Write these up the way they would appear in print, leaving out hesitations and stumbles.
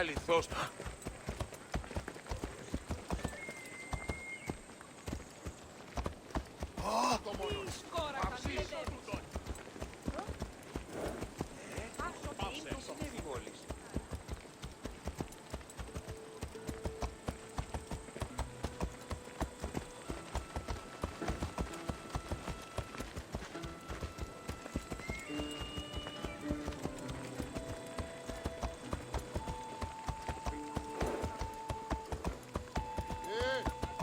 Αληθώς.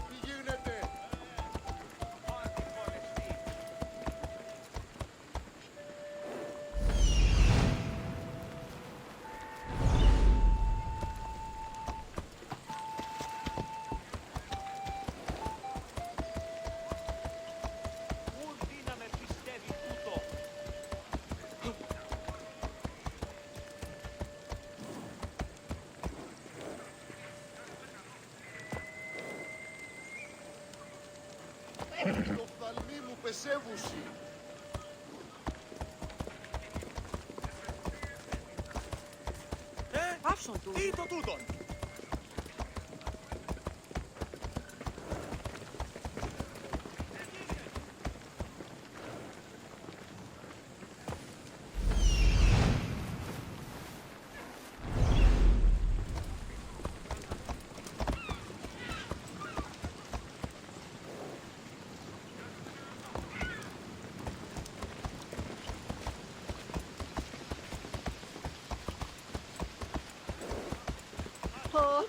Τι γίνεται? Πού δύναμε πιστεύει τούτο. Το φθαλμί μου πεσέβουσι. Άφσον του. Τι το τούτον.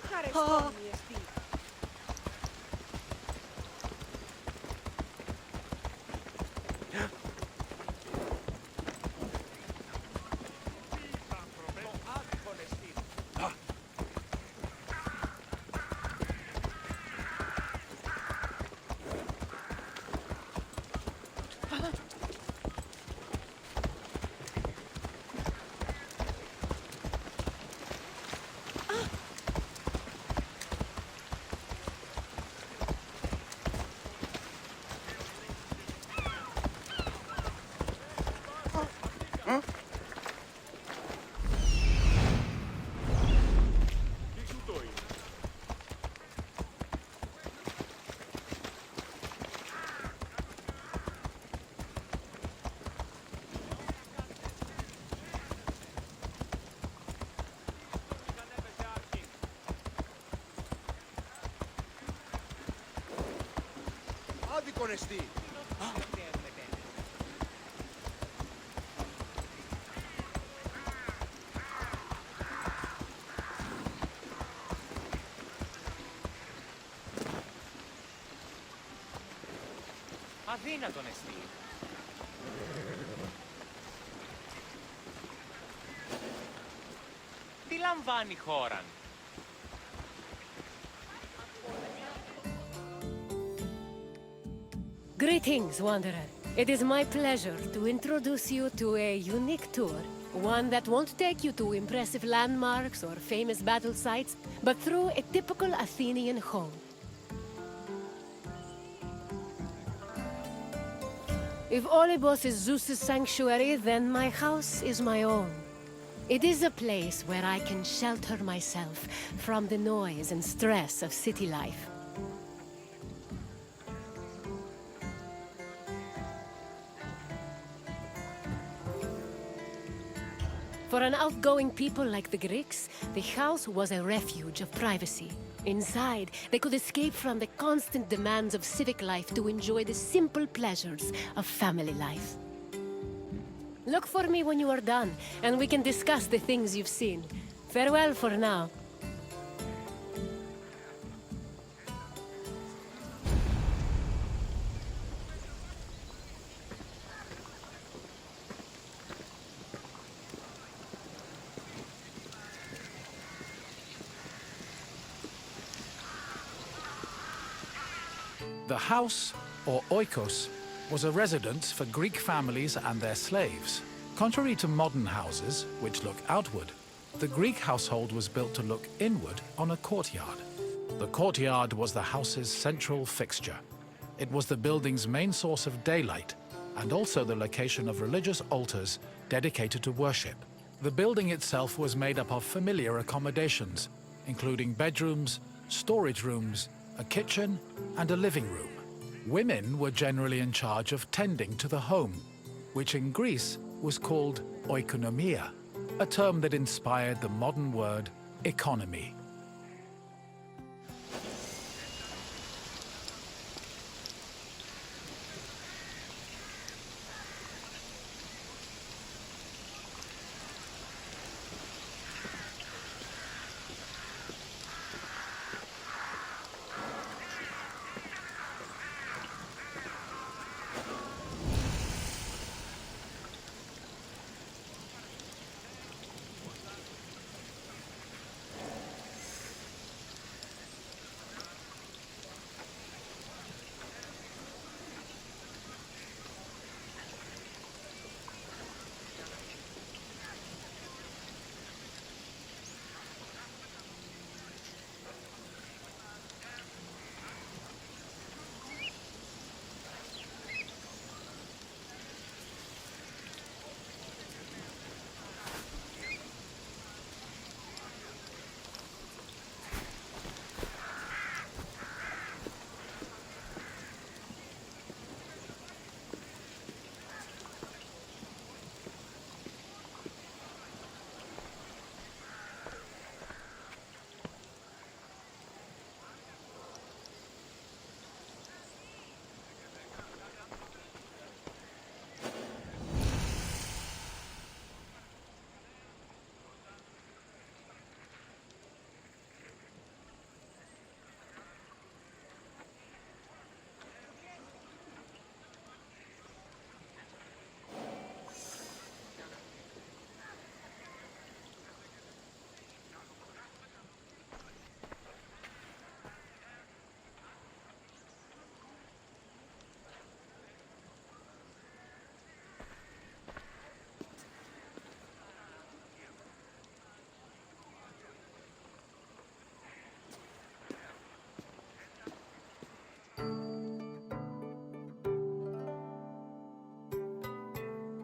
Ευχαριστώ, μιεστή. Τι τούτο είναι? Άδικον εστί. Αδύνατον εστί. Τι λαμβάνει χώραν. Greetings, Wanderer. It is my pleasure to introduce you to a unique tour. One that won't take you to impressive landmarks or famous battle sites, but through a typical Athenian home. If Olympus is Zeus's sanctuary, then my house is my own. It is a place where I can shelter myself from the noise and stress of city life. For an outgoing people like the Greeks, the house was a refuge of privacy. Inside, they could escape from the constant demands of civic life to enjoy the simple pleasures of family life. Look for me when you are done, and we can discuss the things you've seen. Farewell for now. The house, or oikos, was a residence for Greek families and their slaves. Contrary to modern houses, which look outward, the Greek household was built to look inward on a courtyard. The courtyard was the house's central fixture. It was the building's main source of daylight and also the location of religious altars dedicated to worship. The building itself was made up of familiar accommodations, including bedrooms, storage rooms, a kitchen, and a living room. Women were generally in charge of tending to the home, which in Greece was called oikonomia, a term that inspired the modern word economy.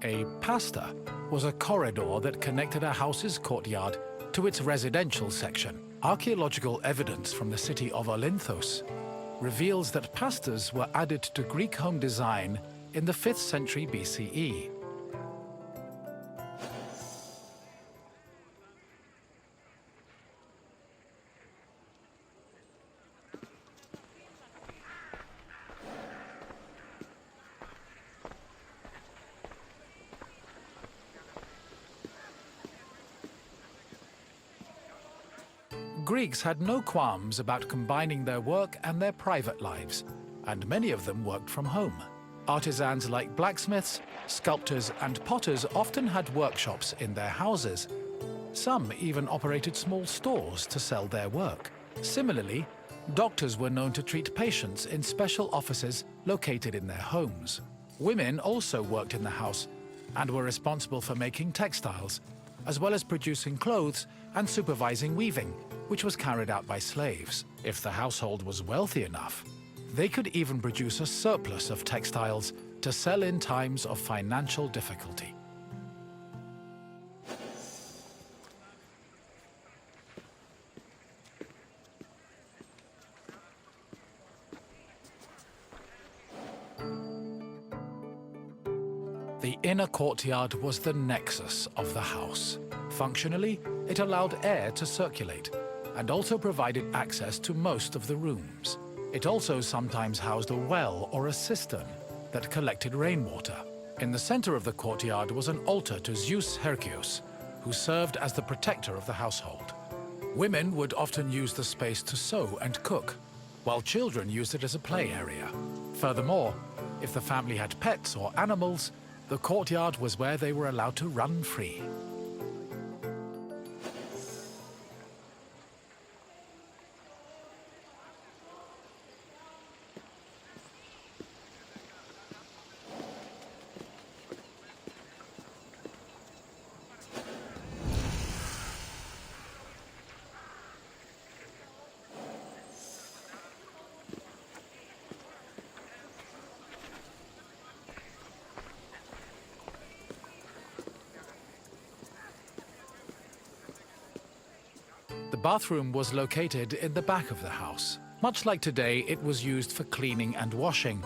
A pasta was a corridor that connected a house's courtyard to its residential section. Archaeological evidence from the city of Olynthos reveals that pastas were added to Greek home design in the 5th century BCE. Greeks had no qualms about combining their work and their private lives, and many of them worked from home. Artisans like blacksmiths, sculptors, and potters often had workshops in their houses. Some even operated small stores to sell their work. Similarly, doctors were known to treat patients in special offices located in their homes. Women also worked in the house and were responsible for making textiles, as well as producing clothes and supervising weaving, which was carried out by slaves. If the household was wealthy enough, they could even produce a surplus of textiles to sell in times of financial difficulty. The inner courtyard was the nexus of the house. Functionally, it allowed air to circulate and also provided access to most of the rooms. It also sometimes housed a well or a cistern that collected rainwater. In the center of the courtyard was an altar to Zeus Hercules, who served as the protector of the household. Women would often use the space to sew and cook, while children used it as a play area. Furthermore, if the family had pets or animals, the courtyard was where they were allowed to run free. The bathroom was located in the back of the house. Much like today, it was used for cleaning and washing,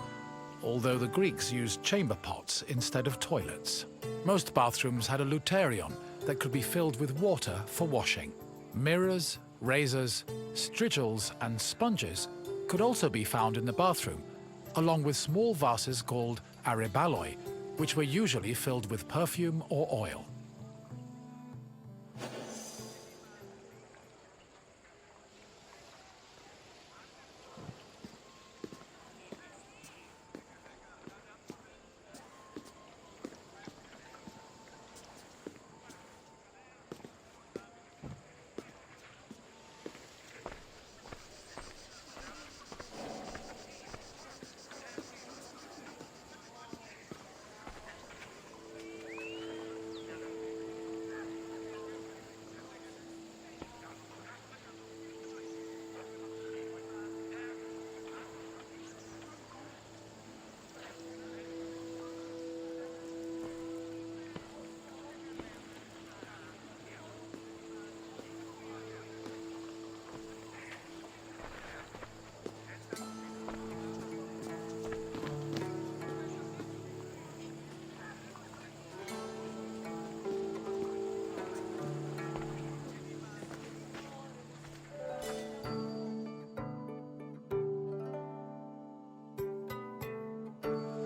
although the Greeks used chamber pots instead of toilets. Most bathrooms had a luterion that could be filled with water for washing. Mirrors, razors, strigils, and sponges could also be found in the bathroom, along with small vases called arebaloi, which were usually filled with perfume or oil.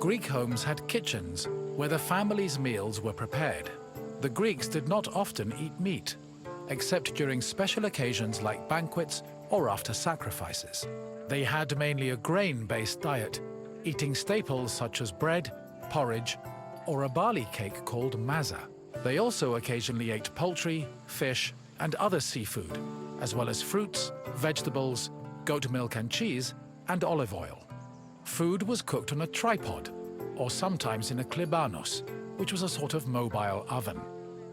Greek homes had kitchens where the family's meals were prepared. The Greeks did not often eat meat, except during special occasions like banquets or after sacrifices. They had mainly a grain-based diet, eating staples such as bread, porridge, or a barley cake called maza. They also occasionally ate poultry, fish, and other seafood, as well as fruits, vegetables, goat milk and cheese, and olive oil. Food was cooked on a tripod, or sometimes in a klibanos, which was a sort of mobile oven.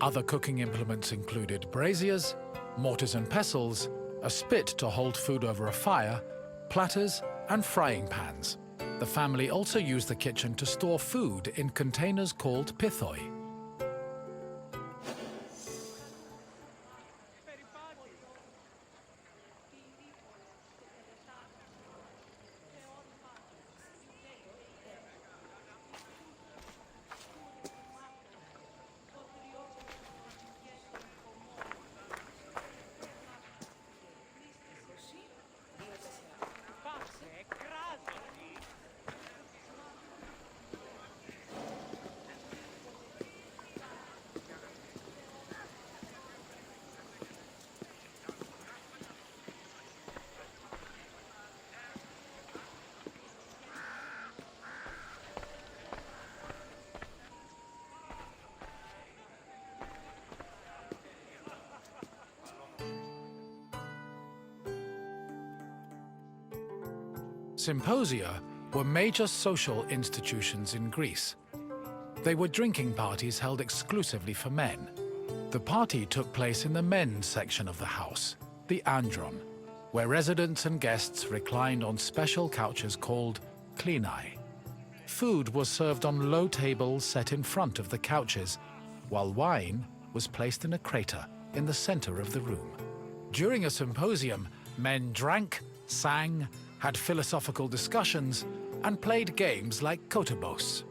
Other cooking implements included braziers, mortars and pestles, a spit to hold food over a fire, platters, and frying pans. The family also used the kitchen to store food in containers called pithoi. Symposia were major social institutions in Greece. They were drinking parties held exclusively for men. The party took place in the men's section of the house, the andron, where residents and guests reclined on special couches called klinai. Food was served on low tables set in front of the couches, while wine was placed in a crater in the center of the room. During a symposium, men drank, sang, had philosophical discussions, and played games like kotobos.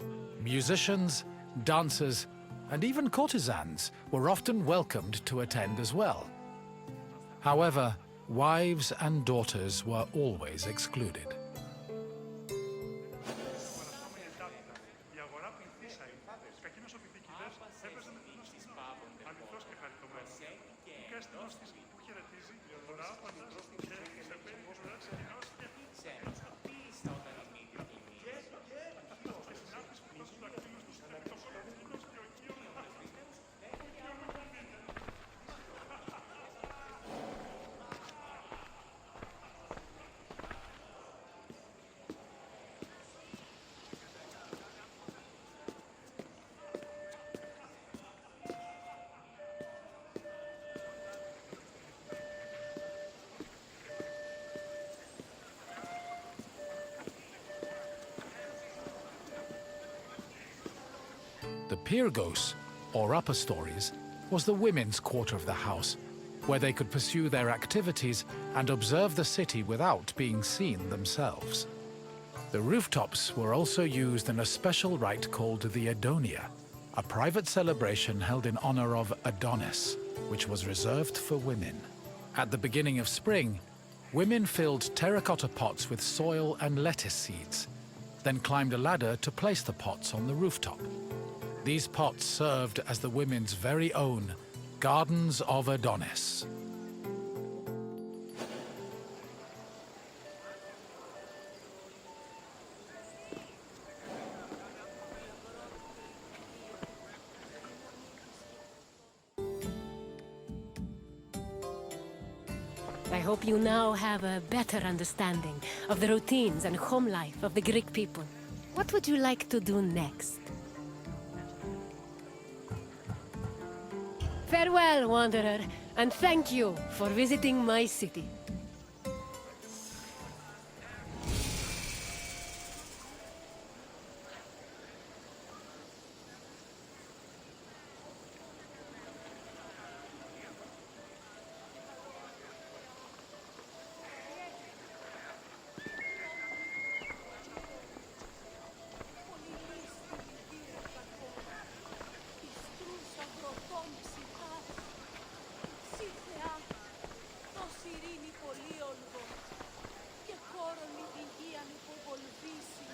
Musicians, dancers, and even courtesans were often welcomed to attend as well. However, wives and daughters were always excluded. The Pyrgos, or upper stories, was the women's quarter of the house, where they could pursue their activities and observe the city without being seen themselves. The rooftops were also used in a special rite called the Adonia, a private celebration held in honor of Adonis, which was reserved for women. At the beginning of spring, women filled terracotta pots with soil and lettuce seeds, then climbed a ladder to place the pots on the rooftop. These pots served as the women's very own Gardens of Adonis. I hope you now have a better understanding of the routines and home life of the Greek people. What would you like to do next? Farewell, wanderer, and thank you for visiting my city. Ειρήνη πολύ όλγο και κόρον η υγείαν υποβολβήσει.